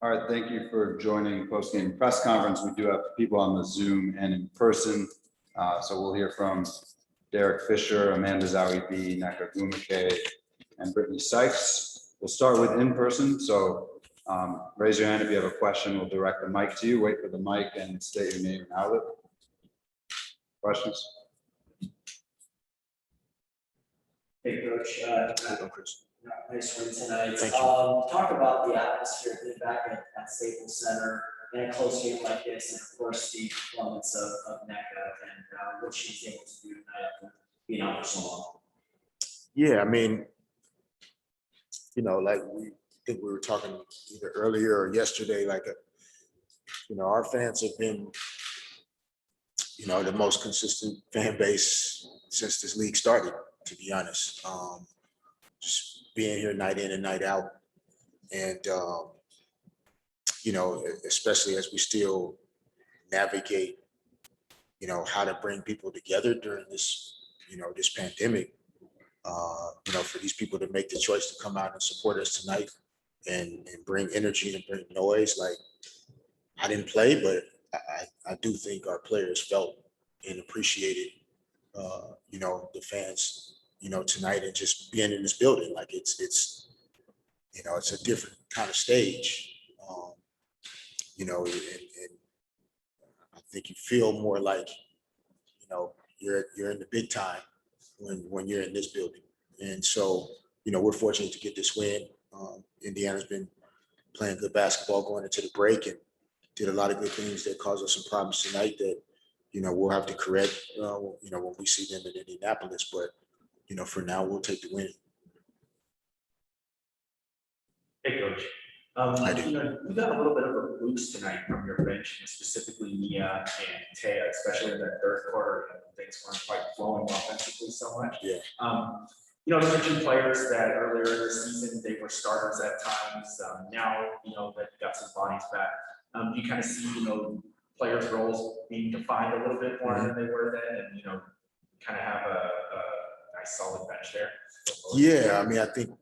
All right, thank you for joining post-game press conference. We do have people on the Zoom and in person. So we'll hear from Derek Fisher, Amanda Zawi-B, Neka Gumake, and Brittany Sykes. We'll start with in person. So raise your hand if you have a question. We'll direct the mic to you. Wait for the mic and state your name and outlet. Questions? Hey, Coach. Chris. Nice win tonight. Thank you. Talk about the atmosphere being back at Staples Center in a close game like this, and of course the performance of NECA and what she's able to do tonight after being out for so long. Yeah, I mean, like we think we were talking either earlier or yesterday, our fans have been, the most consistent fan base since this league started, to be honest. Just being here night in and night out. And, especially as we still navigate, how to bring people together during this, this pandemic, for these people to make the choice to come out and support us tonight and bring energy and bring noise. Like, I didn't play, but I do think our players felt and appreciated, the fans, tonight, and just being in this building. Like it's a different kind of stage, and I think you feel more like, you're in the big time when you're in this building. And so, we're fortunate to get this win. Indiana's been playing good basketball going into the break and did a lot of good things that caused us some problems tonight that, we'll have to correct, when we see them in Indianapolis. But, for now, we'll take the win. Hey, Coach. You got a little bit of a boost tonight from your bench, specifically Nia and Taya, especially in that third quarter. Things weren't quite flowing offensively so much. Yeah. Those are two players that earlier in the season, they were starters at times. Now, that got some bodies back. You kind of see, players' roles being defined a little bit more than they were then, and, kind of have a nice solid bench there. Yeah, I mean, I think,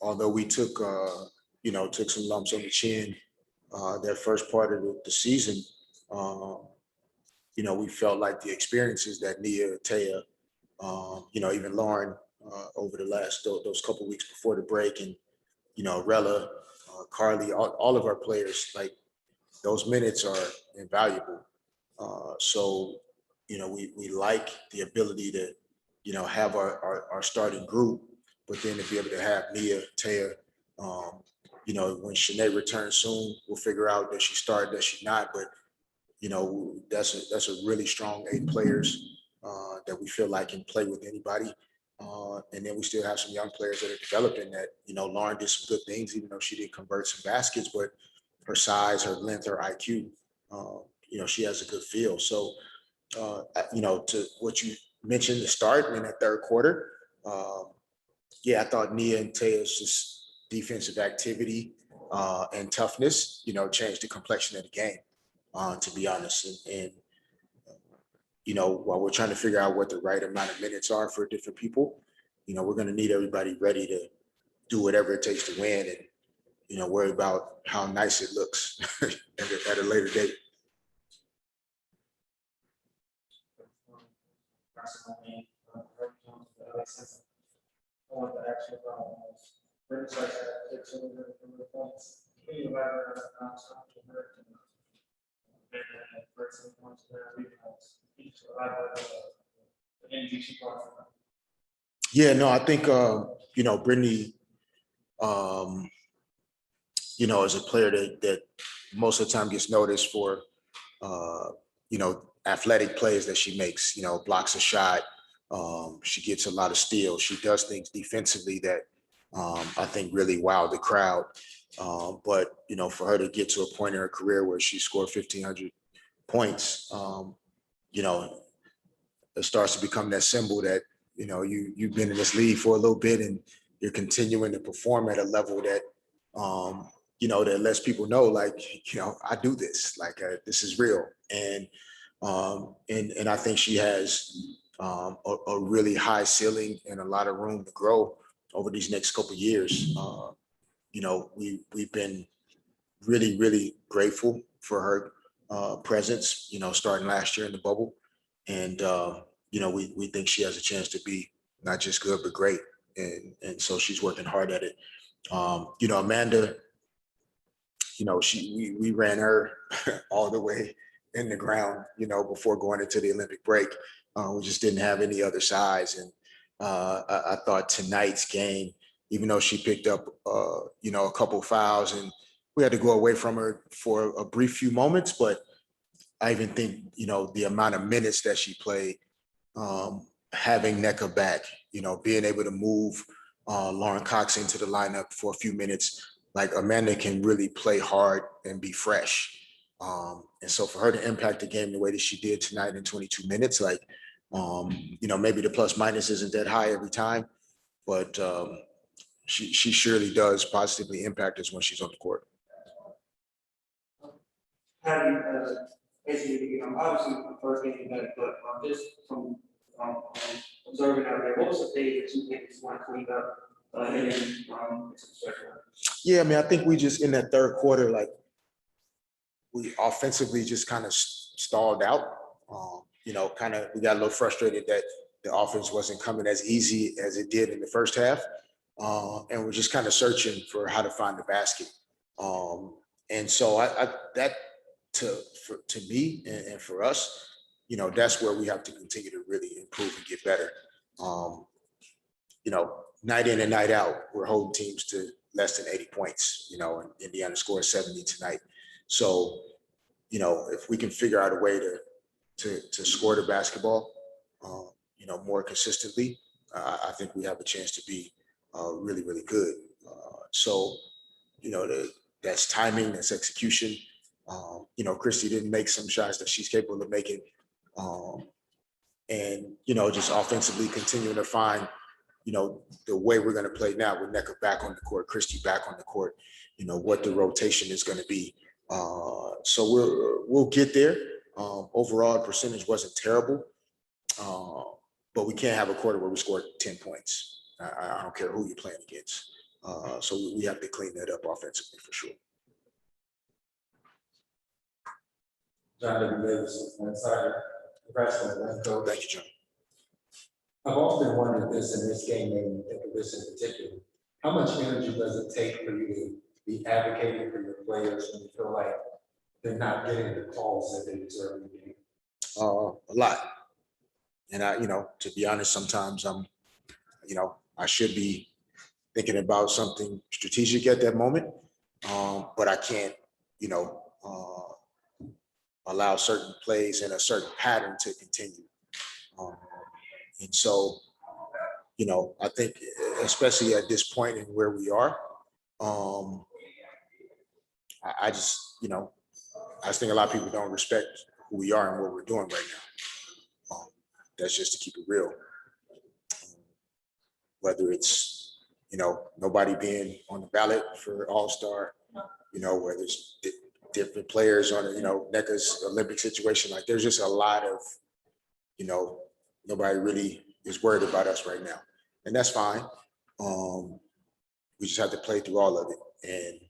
although we took some lumps on the chin that first part of the season, we felt like the experiences that Nia, Taya, even Lauren over the last, those couple of weeks before the break, and, Rella, Carly, all of our players, like those minutes are invaluable. So, we like the ability to, have our starting group, but then to be able to have Nia, Taya, when Shanae returns soon, we'll figure out does she start, does she not. But, that's a really strong 8 players that we feel like can play with anybody. And then we still have some young players that are developing that, Lauren did some good things, even though she didn't convert some baskets, but her size, her length, her IQ, she has a good feel. So, to what you mentioned, the start in that third quarter, I thought Nia and Taya's just defensive activity and toughness, changed the complexion of the game, to be honest. And while we're trying to figure out what the right amount of minutes are for different people, we're going to need everybody ready to do whatever it takes to win and, worry about how nice it looks at a later date. I want to ask you about British like that, 6 over points. Can you elaborate on something to her and for some points there, rebounds, each elaborate the energy she brought from them? Yeah, no, I think Brittany, is a player that most of the time gets noticed for athletic plays that she makes, blocks a shot. She gets a lot of steals. She does things defensively that I think really wowed the crowd. But, for her to get to a point in her career where she scored 1,500 points, it starts to become that symbol that, you've been in this league for a little bit and you're continuing to perform at a level that, that lets people know, like, I do this, like, this is real. And I think she has a really high ceiling and a lot of room to grow over these next couple of years. We've been really, really grateful for her presence, starting last year in the bubble. And, we think she has a chance to be not just good, but great. And so she's working hard at it. Amanda, we ran her all the way in the ground, before going into the Olympic break. We just didn't have any other size. And I thought tonight's game, even though she picked up, a couple fouls and we had to go away from her for a brief few moments, but I even think, the amount of minutes that she played, having NECA back, being able to move Lauren Cox into the lineup for a few minutes, like Amanda can really play hard and be fresh. And so for her to impact the game the way that she did tonight in 22 minutes, like, maybe the plus minus isn't that high every time, but she surely does positively impact us when she's on the court. How do you, basically, obviously the first game you had, but just from observing out there, what was the thing that you think is want to clean up? Yeah, I mean, I think we just in that third quarter, like, we offensively just kind of stalled out. We got a little frustrated that the offense wasn't coming as easy as it did in the first half. And we're just kind of searching for how to find the basket. And so that to me and for us, that's where we have to continue to really improve and get better. Night in and night out, we're holding teams to less than 80 points, and Indiana scored 70 tonight. So, if we can figure out a way to score the basketball, more consistently, I think we have a chance to be really, really good. So, that's timing, that's execution. Christy didn't make some shots that she's capable of making. And, just offensively continuing to find, the way we're going to play now with NECA back on the court, Christy back on the court, what the rotation is going to be. So we'll get there. Overall, the percentage wasn't terrible, but we can't have a quarter where we scored 10 points. I don't care who you're playing against. So we have to clean that up offensively for sure. John Davis, Insider. Congrats on the win, coach. Thank you, John. I've often wondered this, and this game made me think of this in particular. How much energy does it take for you to be advocating for your players when you feel like they're not getting the calls that they deserve in the game? A lot. And to be honest, sometimes I should be thinking about something strategic at that moment, but I can't, allow certain plays and a certain pattern to continue. And so, I think especially at this point in where we are, I just think a lot of people don't respect who we are and what we're doing right now. That's just to keep it real. Whether it's, nobody being on the ballot for All-Star, whether it's different players on, NECA's Olympic situation, like there's just a lot of, nobody really is worried about us right now. And that's fine. We just have to play through all of it. And,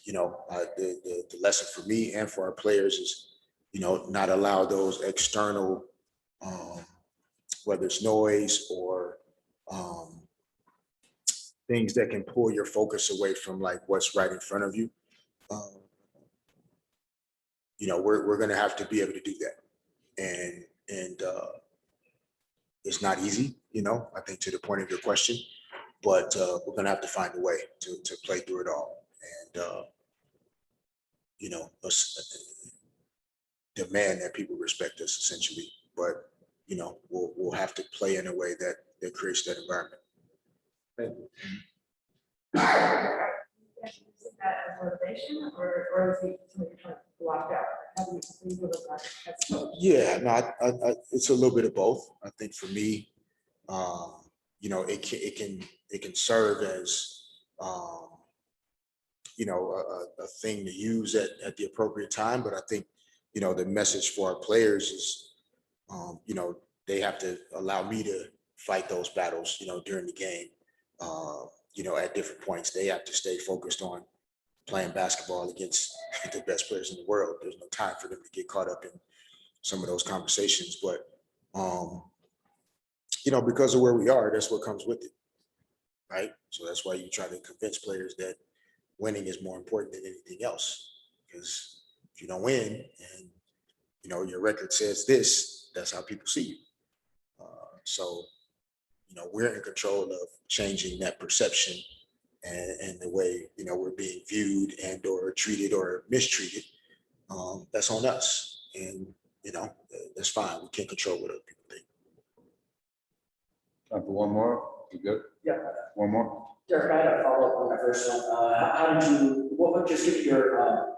the lesson for me and for our players is, not allow those external, whether it's noise or things that can pull your focus away from like what's right in front of you. We're going to have to be able to do that. And it's not easy, I think to the point of your question, but we're going to have to find a way to play through it all. And, demand that people respect us essentially, but, we'll have to play in a way that creates that environment. Thank you. Is that as motivation or is it something you're trying to block out? How do you feel about that? Yeah, no, I it's a little bit of both. I think for me, it can serve as a thing to use at the appropriate time. But I think, the message for our players is, they have to allow me to fight those battles, during the game. At different points, they have to stay focused on playing basketball against the best players in the world. There's no time for them to get caught up in some of those conversations. But, because of where we are, that's what comes with it, right? So that's why you try to convince players that winning is more important than anything else. Because if you don't win and, your record says this, that's how people see you. So, we're in control of changing that perception and the way, we're being viewed and or treated or mistreated. That's on us. And, that's fine. We can't control what other people think. Time for one more. You good? Yeah. One more? Derek, I had a follow-up on that first one. How did you, what would just give your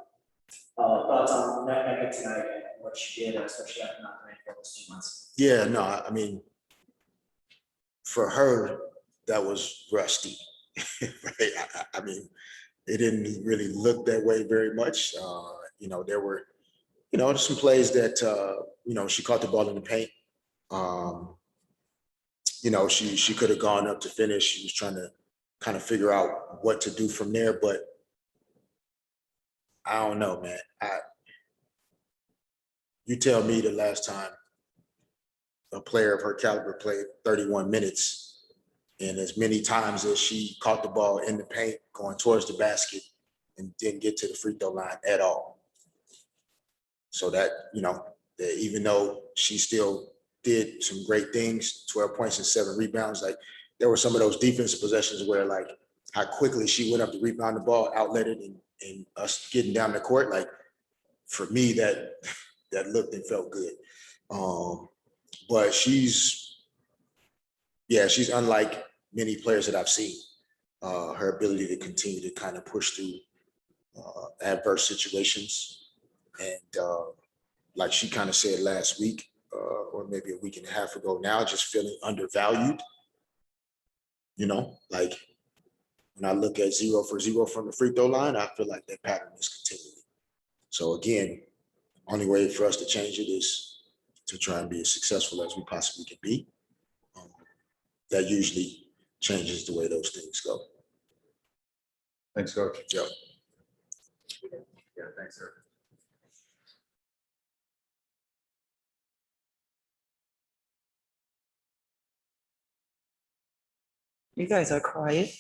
thoughts on Mecca tonight and what she did, especially after not playing for those 2 months? Yeah, no, I mean, for her, that was rusty. Right? I mean, it didn't really look that way very much. There were, some plays that, she caught the ball in the paint. She could have gone up to finish. She was trying to kind of figure out what to do from there, but I don't know, man. You tell me the last time a player of her caliber played 31 minutes and as many times as she caught the ball in the paint going towards the basket and didn't get to the free throw line at all. So that, that even though she still did some great things, 12 points and 7 rebounds, like there were some of those defensive possessions where like how quickly she went up to rebound the ball, outlet it, and us getting down the court, like for me, that looked and felt good. But she's unlike many players that I've seen. Her ability to continue to kind of push through adverse situations. And like she kind of said last week, or maybe a week and a half ago now, just feeling undervalued. Like when I look at 0 for 0 from the free throw line, I feel like that pattern is continuing. So again, only way for us to change it is to try and be as successful as we possibly can be. That usually changes the way those things go. Thanks, Coach. Yeah. Yeah, thanks, sir. You guys are quiet.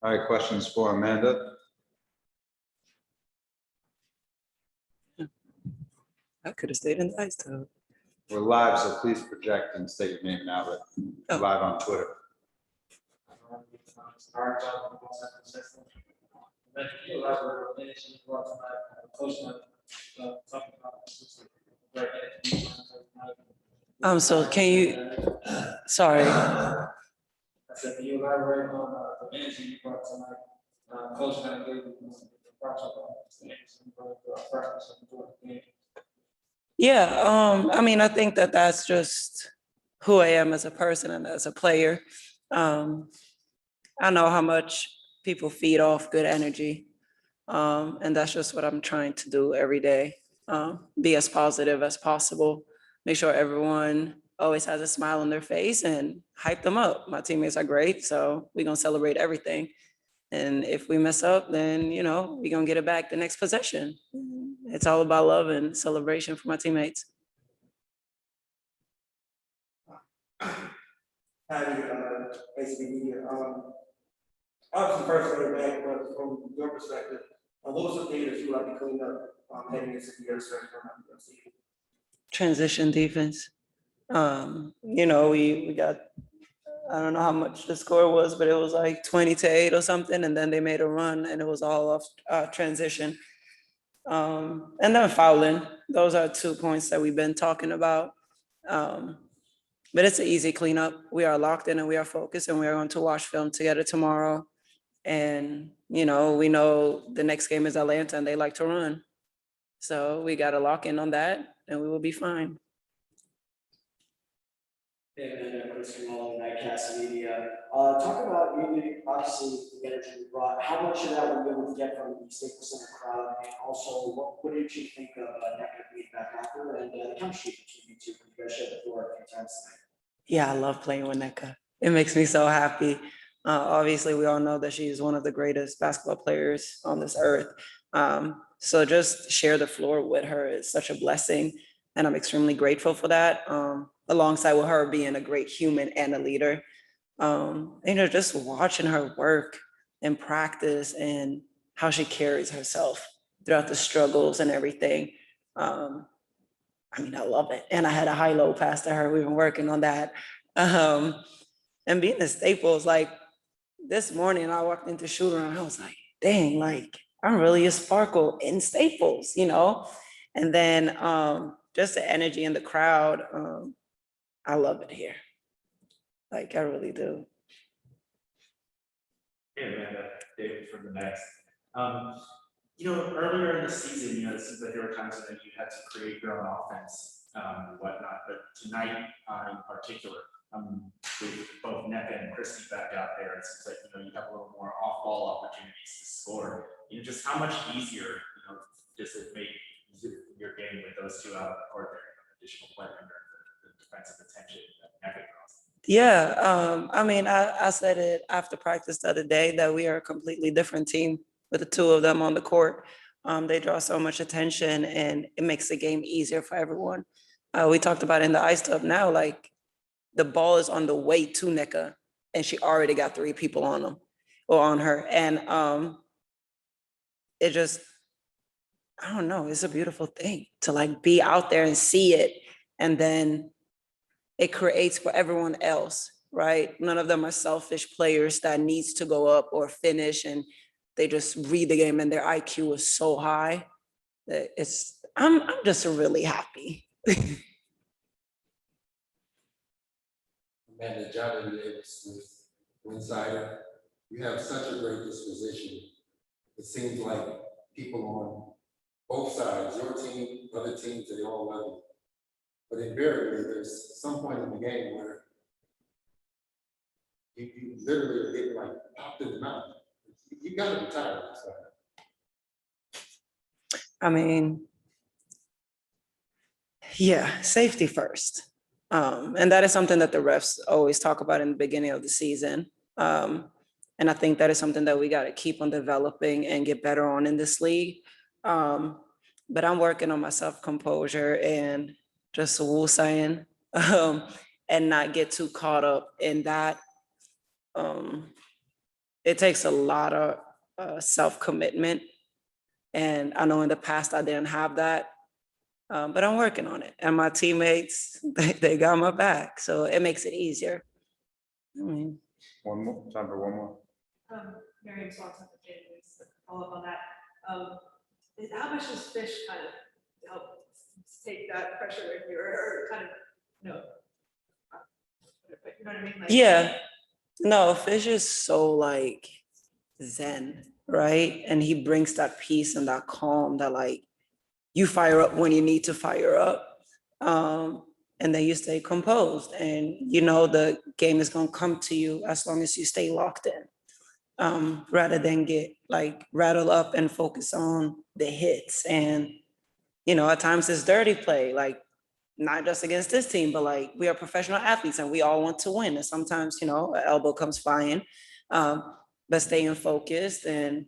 All right, questions for Amanda? I could have stayed in the ice tub. We're live, so please project and state your name and outlet. We're live on Twitter. So can you, sorry, I said, can you elaborate on the energy you brought tonight? Coach and I gave you yeah, I mean, I think that that's just who I am as a person and as a player. I know how much people feed off good energy. And that's just what I'm trying to do every day. Be as positive as possible. Make sure everyone always has a smile on their face and hype them up. My teammates are great, so we're gonna celebrate everything. And if we mess up, then, we're gonna get it back the next possession. It's all about love and celebration for my teammates. basically, obviously first day back, but from your perspective, what was the thing that you like to clean up heading into the year stretch from the season? Transition defense. We got, I don't know how much the score was, but it was like 20-8 or something. And then they made a run and it was all off transition. And then fouling. Those are 2 points that we've been talking about. But it's an easy cleanup. We are locked in and we are focused and we are going to watch film together tomorrow. And, we know the next game is Atlanta and they like to run. So we got to lock in on that and we will be fine. And then Chris Mullen, Cast Media. Talk about maybe obviously the energy you brought. How much of that were you able to get from the Staples Center crowd, and also what did you think of Necker being back out there and the chemistry between you two? You guys shared the floor a few times tonight. Yeah, I love playing with NECA. It makes me so happy. Obviously, we all know that she's one of the greatest basketball players on this earth. So just share the floor with her is such a blessing, and I'm extremely grateful for that. Alongside with her being a great human and a leader, just watching her work and practice and how she carries herself throughout the struggles and everything. I love it. And I had a high-low pass to her. We've been working on that. And being the Staples, like this morning, I walked into shoot around. I was like, dang, like I'm really a sparkle in Staples, you know? And then just the energy in the crowd, I love it here. Like I really do. Hey, Amanda, David from the next. Earlier in the season, it seems like there were times when you had to create your own offense and whatnot, but tonight in particular, with both NECA and Christie back out there, it seems like, you have a little more off-ball opportunities to score. Just how much easier, does it make your game with those two out on the court there, additional player under the defensive attention that NECA draws? Yeah, I said it after practice the other day that we are a completely different team with the two of them on the court. They draw so much attention and it makes the game easier for everyone. We talked about in the ice tub now, like the ball is on the way to NECA and she already got 3 people on them or on her. And it just, I don't know, it's a beautiful thing to like be out there and see it. And then it creates for everyone else, right? None of them are selfish players that needs to go up or finish and they just read the game and their IQ is so high that I'm just really happy. Amanda, Johnny Davis with Insider, you have such a great disposition. It seems like people on both sides, your team, other teams, they all love you. But invariably, there's some point in the game where you literally are getting like popped in the mouth. You gotta be tired of this. Yeah, safety first. And that is something that the refs always talk about in the beginning of the season. And I think that is something that we got to keep on developing and get better on in this league. But I'm working on my self-composure and just woosaying and not get too caught up in that. It takes a lot of self-commitment. And I know in the past I didn't have that. But I'm working on it. And my teammates, they got my back. So it makes it easier. One more, time for one more. Miriam Swanson for James, to follow up on that. How much does Fish kind of help take that pressure away from you, or kind of, you know what I mean? Like, Yeah, no, Fish is so like zen, right? And he brings that peace and that calm that like you fire up when you need to fire up. And then you stay composed and the game is gonna come to you as long as you stay locked in. Rather than get like rattled up and focus on the hits. And, at times it's dirty play, like not just against this team, but like we are professional athletes and we all want to win. And sometimes, an elbow comes flying, but staying focused. And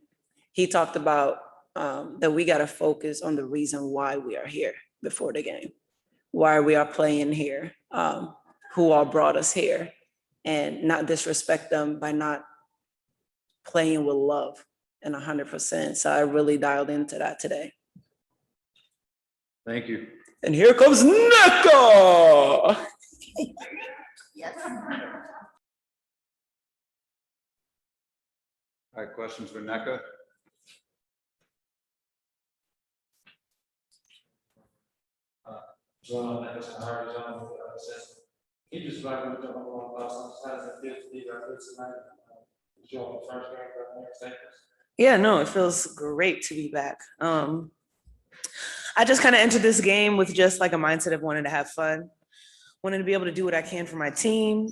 he talked about that we got to focus on the reason why we are here before the game, why we are playing here, who all brought us here, and not disrespect them by not playing with love and 100%. So I really dialed into that today. Thank you. And here comes NECA. Yes. All right, questions for NECA? John, that's hard, John, he just like with the sometimes it feels to be like this tonight. John, the first game for the next seconds. Yeah, no, it feels great to be back. I just kind of entered this game with just like a mindset of wanting to have fun, wanting to be able to do what I can for my team.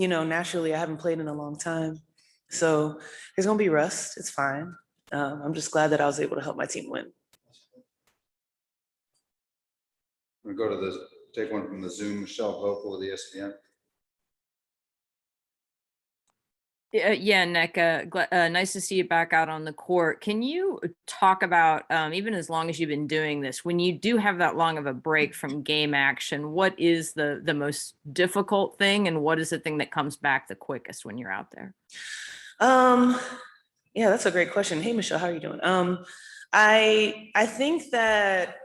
naturally I haven't played in a long time. So there's gonna be rust. It's fine. I'm just glad that I was able to help my team win. We'll go to take one from the Zoom, Michelle Vocal with ESPN. Yeah, Nick, nice to see you back out on the court. Can you talk about, even as long as you've been doing this, when you do have that long of a break from game action, what is the most difficult thing and what is the thing that comes back the quickest when you're out there? Yeah, that's a great question. Hey, Michelle, how are you doing? I think that,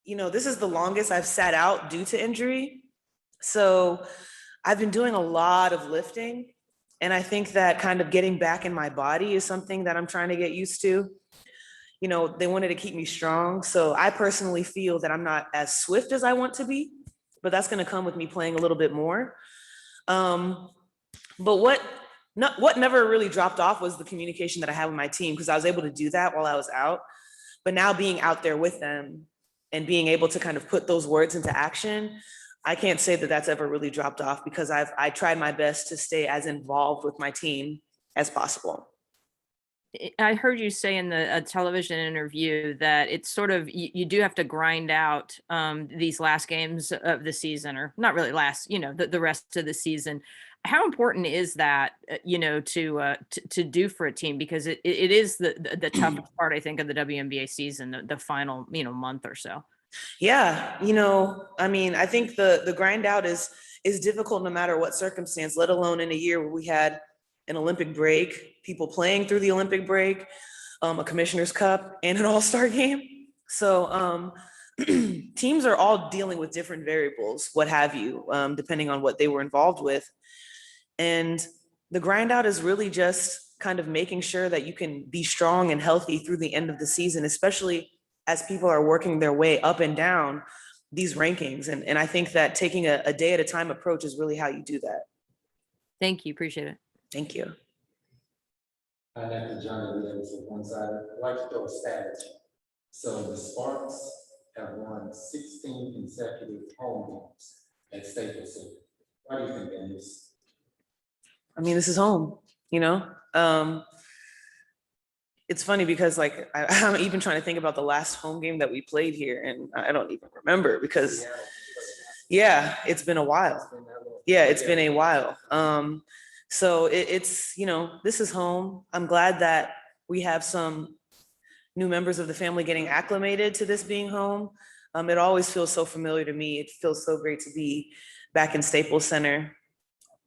this is the longest I've sat out due to injury. So I've been doing a lot of lifting. And I think that kind of getting back in my body is something that I'm trying to get used to. They wanted to keep me strong. So I personally feel that I'm not as swift as I want to be, but that's going to come with me playing a little bit more. But what never really dropped off was the communication that I had with my team, because I was able to do that while I was out. But now being out there with them and being able to kind of put those words into action, I can't say that that's ever really dropped off, because I tried my best to stay as involved with my team as possible. I heard you say in the television interview that it's sort of, you do have to grind out these last games of the season, or not really last, the rest of the season. How important is that, to do for a team? Because it is the toughest part, I think, of the WNBA season, the final, month or so. Yeah, I think the grind out is difficult no matter what circumstance, let alone in a year where we had an Olympic break, people playing through the Olympic break, a Commissioner's Cup, and an All-Star game. So teams are all dealing with different variables, what have you, depending on what they were involved with. And the grind out is really just kind of making sure that you can be strong and healthy through the end of the season, especially as people are working their way up and down these rankings. And I think that taking a day at a time approach is really how you do that. Thank you. Appreciate it. Thank you. I'd like to join the others with one side. I'd like to throw a stat at you. So the Sparks have won 16 consecutive home games at Staples Center. Why do you think that is? This is home, it's funny because I'm even trying to think about the last home game that we played here, and I don't even remember because it's been a while. It's been a while. So it's, this is home. I'm glad that we have some new members of the family getting acclimated to this being home. It always feels so familiar to me. It feels so great to be back in Staples Center.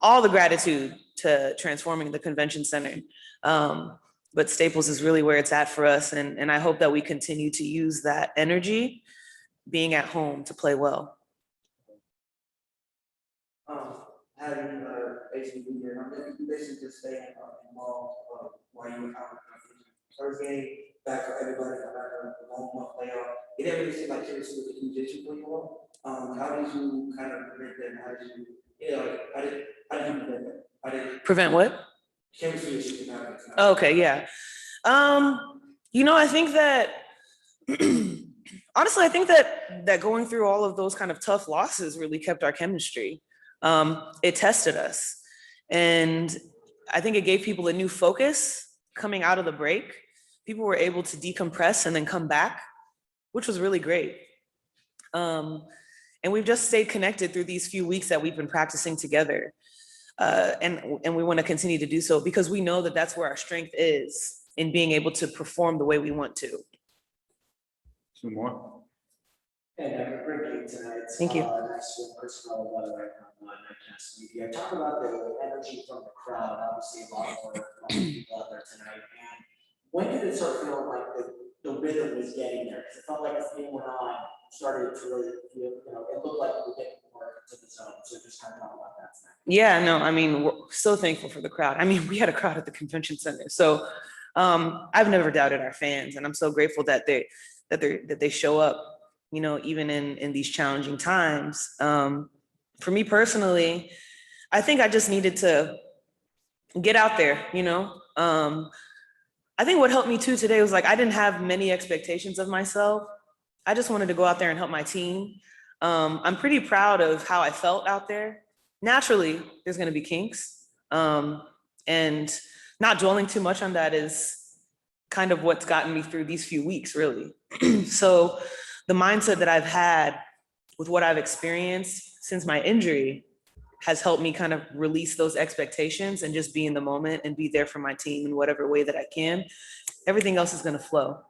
All the gratitude to transforming the convention center. But Staples is really where it's at for us. And I hope that we continue to use that energy being at home to play well. Having basically basically just staying involved while you were out first game back for everybody for the 1 month playoff. It didn't really seem like seriously with the condition for you all. How did you kind of prevent that? How did you prevent that? How did Prevent what? chemistry issues from happening? Okay, yeah. I think that honestly, I think that going through all of those kind of tough losses really kept our chemistry. It tested us. And I think it gave people a new focus coming out of the break. People were able to decompress and then come back, which was really great. And we've just stayed connected through these few weeks that we've been practicing together. And we want to continue to do so because we know that that's where our strength is in being able to perform the way we want to. Two more. And a great game tonight. Thank you. Nice to personal right now. Nightcast media. Talk about the energy from the crowd. Obviously, a lot more people out there tonight. And when did it start feeling like the rhythm was getting there? Because it felt like as the game went on, started to really feel, it looked like we were getting more into the zone. So just kind of talk about that tonight. Yeah, no, we're so thankful for the crowd. We had a crowd at the convention center. So I've never doubted our fans, and I'm so grateful that they show up, even in these challenging times. For me personally, I think I just needed to get out there, I think what helped me too today was I didn't have many expectations of myself. I just wanted to go out there and help my team. I'm pretty proud of how I felt out there. naturally, there's gonna be kinks. And not dwelling too much on that is kind of what's gotten me through these few weeks, really. So the mindset that I've had with what I've experienced since my injury has helped me kind of release those expectations and just be in the moment and be there for my team in whatever way that I can. Everything else is gonna flow.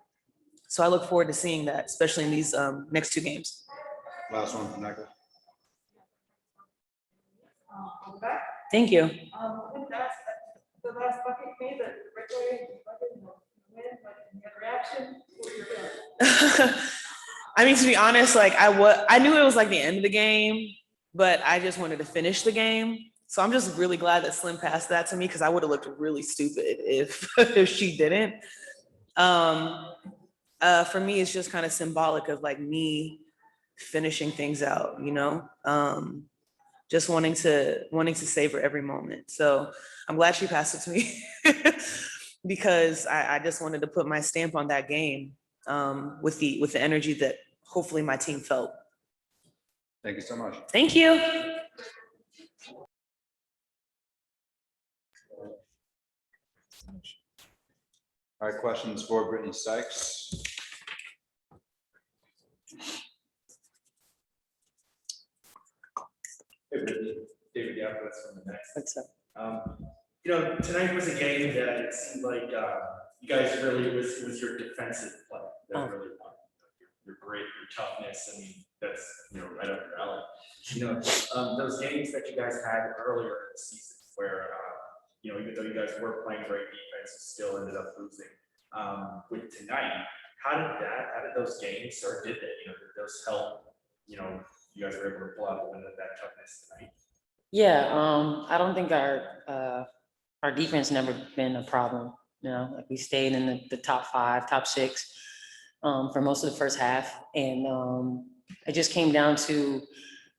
So I look forward to seeing that, especially in these next 2 games. Last one from Necker. On back, Thank you. when that's the last bucket made, the breakaway bucket, the win, like, you had a reaction, what were you feeling? I mean, to be honest, like I knew it was like the end of the game, but I just wanted to finish the game. So I'm just really glad that Slim passed that to me because I would have looked really stupid if if she didn't. For me, it's just kind of symbolic of like me finishing things out, you know, just wanting to savor every moment. So I'm glad she passed it to me because I just wanted to put my stamp on that game with the energy that hopefully my team felt. Thank you so much. Thank you. All right, questions for Brittany Sykes? Hey, Brittany. David Yapowitz from the Next. What's up? Tonight was a game that it seemed like you guys really was your defensive play that really won. Your grit, your toughness. I mean, that's right up your alley. Those games that you guys had earlier in the season, where even though you guys were playing great defense, you still ended up losing. With tonight, how did those games, or did they? Did those help? You guys were able to pull out the win of that toughness tonight. Yeah, I don't think our defense never been a problem. Like we stayed in the top 5, top 6 for most of the first half, and it just came down to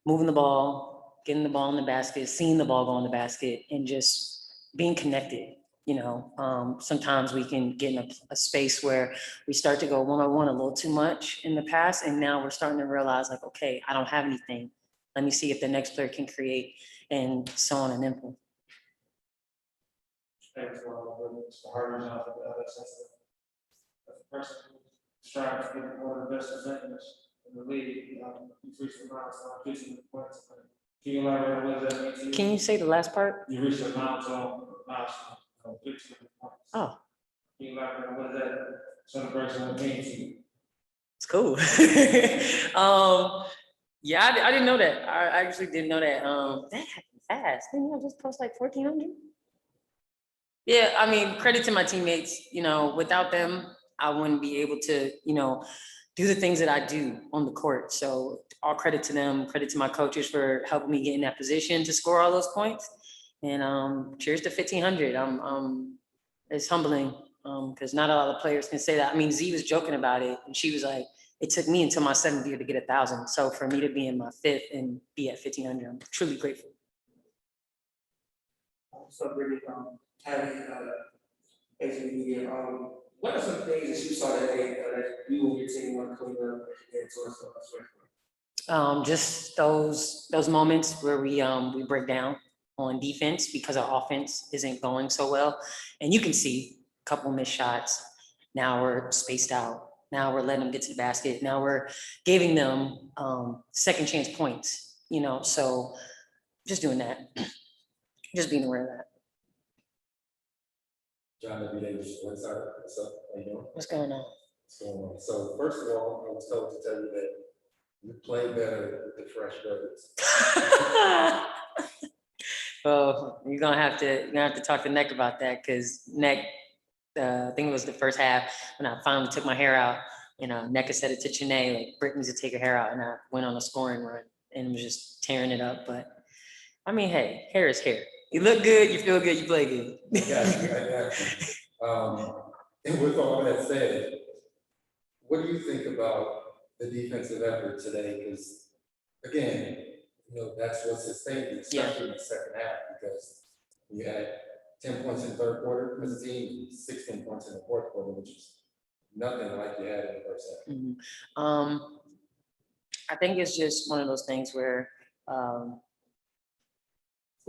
moving the ball, getting the ball in the basket, seeing the ball go in the basket, and just being connected. Sometimes we can get in a space where we start to go one-on-one a little too much in the past, and now we're starting to realize like, okay, I don't have anything. Let me see if the next player can create, and so on and then. Thanks for all the hard enough of the person who's trying to get one of the best defenders in the league. You've reached the milestone, 15 points. Can you elaborate on what that means to you? Can you say the last part? You reached the milestone, 15 points. Oh, Can you elaborate on what that celebration would mean to you? it's cool. Yeah, I didn't know that. I actually didn't know that. That happened fast. Didn't I just post like 1,400? Yeah, I mean, credit to my teammates. Without them, I wouldn't be able to, do the things that I do on the court. So all credit to them, credit to my coaches for helping me get in that position to score all those points. And cheers to 1,500. It's humbling because not a lot of players can say that. I mean, Z was joking about it, and she was like, it took me until my 7th year to get 1,000. So for me to be in my 5th and be at 1,500, I'm truly grateful. So really, having basically media, what are some things that you saw today that you and your team want to clean up and towards the Just those moments where we break down on defense because our offense isn't going so well, and you can see a couple missed shots. Now we're spaced out. Now we're letting them get to the basket. Now we're giving them second chance points. So just doing that, just being aware of that. John W. Davis, what's up? How you doing? What's going on? What's going on? So first of all, I was told to tell you that you play better with the fresh birds. Well, you're gonna have to talk to Neck about that because Neck, I think it was the first half when I finally took my hair out. Neck said it to Chanae, like Britt needs to take her hair out, and I went on a scoring run and was just tearing it up. But I mean, hey, hair is hair. You look good, you feel good, you play good. I got you. And with all that said, what do you think about the defensive effort today? Because again, that's what sustained you, especially in the second half, because you had 10 points in the third quarter as a team, 16 points in the fourth quarter, which is nothing like you had in the first half. I think it's just one of those things where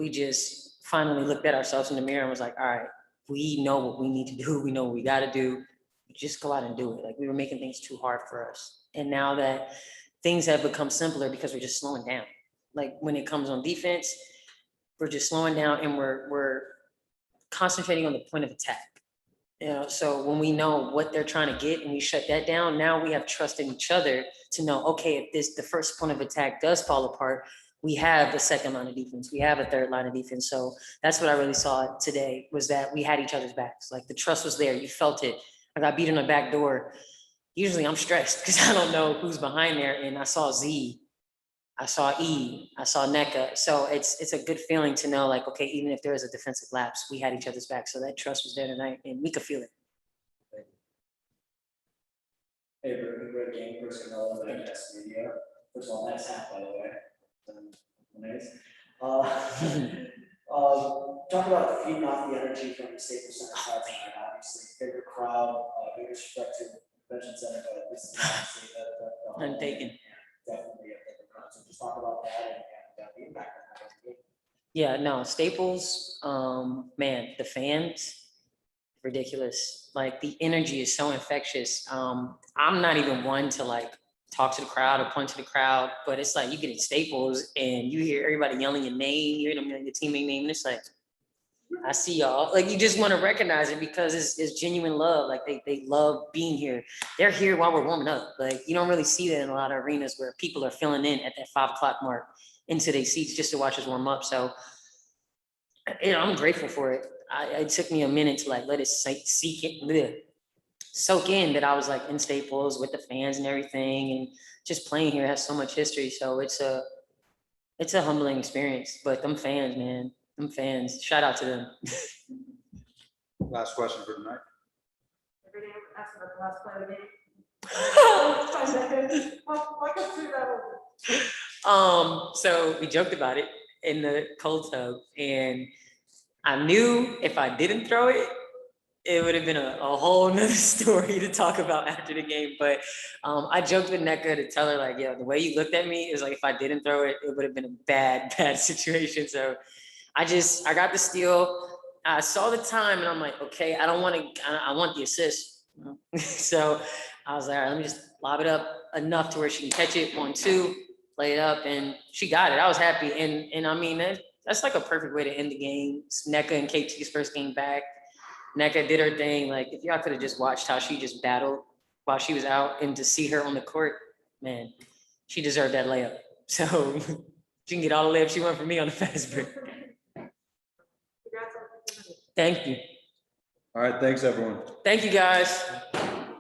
we just finally looked at ourselves in the mirror and was like, all right, we know what we need to do. We know what we got to do. Just go out and do it. Like we were making things too hard for us. And now that things have become simpler because we're just slowing down. Like when it comes on defense, we're just slowing down and we're concentrating on the point of attack. You know, so when we know what they're trying to get and we shut that down, now we have trust in each other to know, okay, if the first point of attack does fall apart, we have the second line of defense, we have a third line of defense. So that's what I really saw today, was that we had each other's backs. Like the trust was there, you felt it. I got beat in the back door. Usually I'm stressed because I don't know who's behind there. And I saw Z, I saw E, I saw NECA. So it's a good feeling to know, like, okay, even if there is a defensive lapse, we had each other's back. So that trust was there tonight and we could feel it. Hey, great game, Chris Canella, Digest Media. First of all, nice hat, by the way. Nice. Talk about feeding off the energy from the Staples Center crowd tonight. Obviously, bigger crowd, no disrespect to Convention Center, but this is obviously the I'm taken. definitely a bigger crowd. So just talk about that and the impact of that. Yeah, no, Staples, man, the fans, ridiculous. Like the energy is so infectious. I'm not even one to like talk to the crowd or point to the crowd, but it's like you get in Staples and you hear everybody yelling your name, you hear them yelling your teammate name, and it's like, I see y'all. Like you just want to recognize it because it's genuine love. Like they love being here. They're here while we're warming up. Like you don't really see that in a lot of arenas where people are filling in at that 5 o'clock mark into their seats just to watch us warm up. So, you know, I'm grateful for it. It took me a minute to like let it soak in that I was like in Staples with the fans and everything, and just playing here has so much history. So it's a humbling experience. But them fans, man, them fans, shout out to them. Last question for tonight. Everything asked about the last play of the game. Well, I can see that over. So we joked about it in the cold tub, and I knew if I didn't throw it, it would have been a whole nother story to talk about after the game. But I joked with NECA to tell her, like, yeah, the way you looked at me is like, if I didn't throw it, it would have been a bad situation. So I got the steal. I saw the time and I'm like, okay, I want the assist. So I was like, all right, let me just lob it up enough to where she can catch it, 1-2, lay it up, and she got it. I was happy. And I mean, that's like a perfect way to end the game. It's NECA and KT's first game back. NECA did her thing. Like, if y'all could have just watched how she just battled while she was out, and to see her on the court, man, she deserved that layup. So she can get all the layups she wants from me on the fast break. Thank you. All right, thanks, everyone. Thank you, guys.